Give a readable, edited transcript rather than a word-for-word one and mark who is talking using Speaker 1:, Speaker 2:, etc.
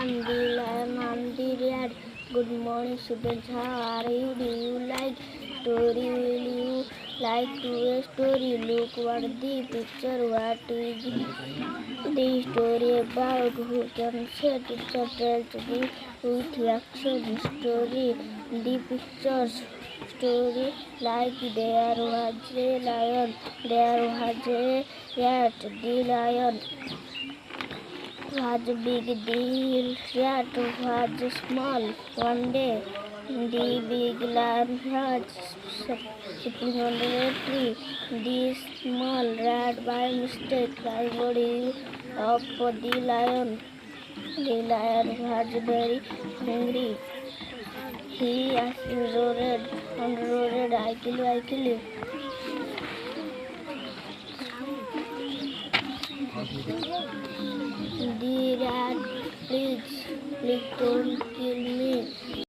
Speaker 1: the lion and the rat. Good morning, students. How are you? Do you like story? Will you like to a story? Look what the picture. What is the story about? Who can say? Teacher tells the with action story. The pictures story like there was a lion, there was a rat. The lion was big, the rat was small. One day, the big lion was sitting under a tree. The small rat by mistake climbed up the lion. The lion was very hungry. He roared and roared, I kill you, I kill you. The rat, please don't kill